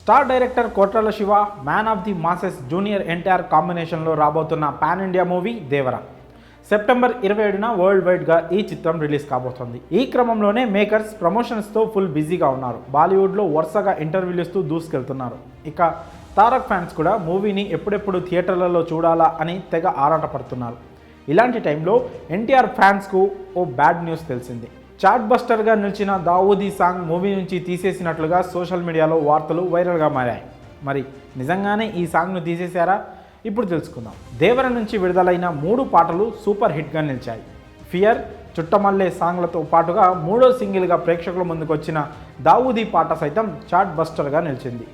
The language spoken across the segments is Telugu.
Star director Koratala Siva, man of the masses junior NTR కాంబినేషన్లో రాబోతున్న pan India movie Devara September 27న వరల్డ్ వైడ్గా ఈ చిత్రం రిలీజ్ కాబోతోంది. ఈ క్రమంలోనే మేకర్స్ ప్రమోషన్స్తో ఫుల్ బిజీగా ఉన్నారు. బాలీవుడ్లో వరుసగా ఇంటర్వ్యూలు ఇస్తూ దూసుకెళ్తున్నారు. ఇక తారక్ ఫ్యాన్స్ కూడా మూవీని ఎప్పుడెప్పుడు థియేటర్లలో చూడాలా అని తెగ ఆరాటపడుతున్నారు. ఇలాంటి టైంలో ఎన్టీఆర్ ఫ్యాన్స్కు ఓ బ్యాడ్ న్యూస్ తెలిసింది. చాట్ బస్టర్గా నిలిచిన దావూదీ సాంగ్ మూవీ నుంచి తీసేసినట్లుగా సోషల్ మీడియాలో వార్తలు వైరల్గా మారాయి. మరి నిజంగానే ఈ సాంగ్ను తీసేశారా? ఇప్పుడు తెలుసుకుందాం. దేవర నుంచి విడుదలైన 3 పాటలు సూపర్ హిట్గా నిలిచాయి. ఫియర్, చుట్టమల్లే సాంగ్లతో పాటుగా 3వ సింగిల్గా ప్రేక్షకుల ముందుకు వచ్చిన దావూదీ పాట సైతం చాట్ బస్టర్గా నిలిచింది.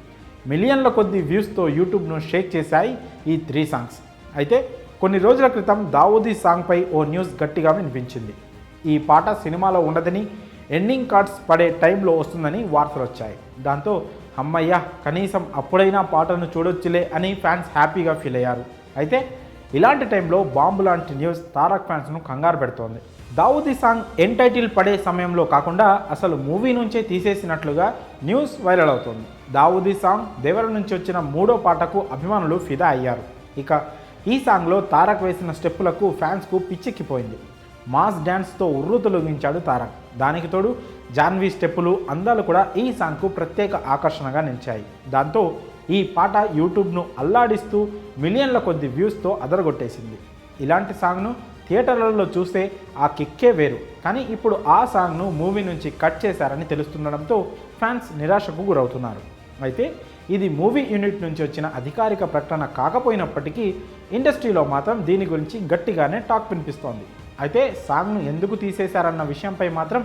మిలియన్ల కొద్ది వ్యూస్తో యూట్యూబ్ను షేక్ చేశాయి ఈ 3 సాంగ్స్. అయితే కొన్ని రోజుల క్రితం దావూదీ సాంగ్పై ఓ న్యూస్ గట్టిగా వినిపించింది. ఈ పాట సినిమాలో ఉండదని, ఎండింగ్ కార్డ్స్ పడే టైంలో వస్తుందని వార్తలు వచ్చాయి. దాంతో అమ్మయ్య, కనీసం అప్పుడైనా పాటను చూడొచ్చులే అని ఫ్యాన్స్ హ్యాపీగా ఫీల్ అయ్యారు. అయితే ఇలాంటి టైంలో బాంబు లాంటి న్యూస్ తారక్ ఫ్యాన్స్ను కంగారు పెడుతోంది. దావూదీ సాంగ్ ఎండ్ టైటిల్ పడే సమయంలో కాకుండా అసలు మూవీ నుంచే తీసేసినట్లుగా న్యూస్ వైరల్ అవుతోంది. దావూదీ సాంగ్ దేవర నుంచి వచ్చిన 3వ పాటకు అభిమానులు ఫిదా అయ్యారు. ఇక ఈ సాంగ్లో తారక్ వేసిన స్టెప్పులకు ఫ్యాన్స్కు పిచ్చెక్కిపోయింది. మాస్ డ్యాన్స్తో ఉర్రూతలూగించాడు తారక్. దానికి తోడు జాన్వీ స్టెప్పులు, అందాలు కూడా ఈ సాంగ్కు ప్రత్యేక ఆకర్షణగా నిలిచాయి. దాంతో ఈ పాట యూట్యూబ్ను అల్లాడిస్తూ మిలియన్ల కొద్ది వ్యూస్తో అదరగొట్టేసింది. ఇలాంటి సాంగ్ను థియేటర్లలో చూస్తే ఆ కిక్కే వేరు. కానీ ఇప్పుడు ఆ సాంగ్ను మూవీ నుంచి కట్ చేశారని తెలుస్తుండడంతో ఫ్యాన్స్ నిరాశకు గురవుతున్నారు. అయితే ఇది మూవీ యూనిట్ నుంచి వచ్చిన అధికారిక ప్రకటన కాకపోయినప్పటికీ ఇండస్ట్రీలో మాత్రం దీని గురించి గట్టిగానే టాక్ వినిపిస్తోంది. అయితే సాంగ్ను ఎందుకు తీసేశారన్న విషయంపై మాత్రం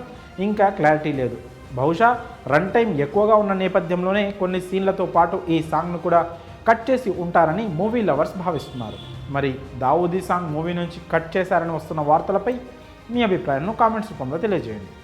ఇంకా క్లారిటీ లేదు. బహుశా రన్ టైం ఎక్కువగా ఉన్న నేపథ్యంలోనే కొన్ని సీన్లతో పాటు ఈ సాంగ్ను కూడా కట్ చేసి ఉంటారని మూవీ లవర్స్ భావిస్తున్నారు. మరి దావూదీ సాంగ్ మూవీ నుంచి కట్ చేశారని వస్తున్న వార్తలపై మీ అభిప్రాయాలను కామెంట్స్ రూపంలో తెలియజేయండి.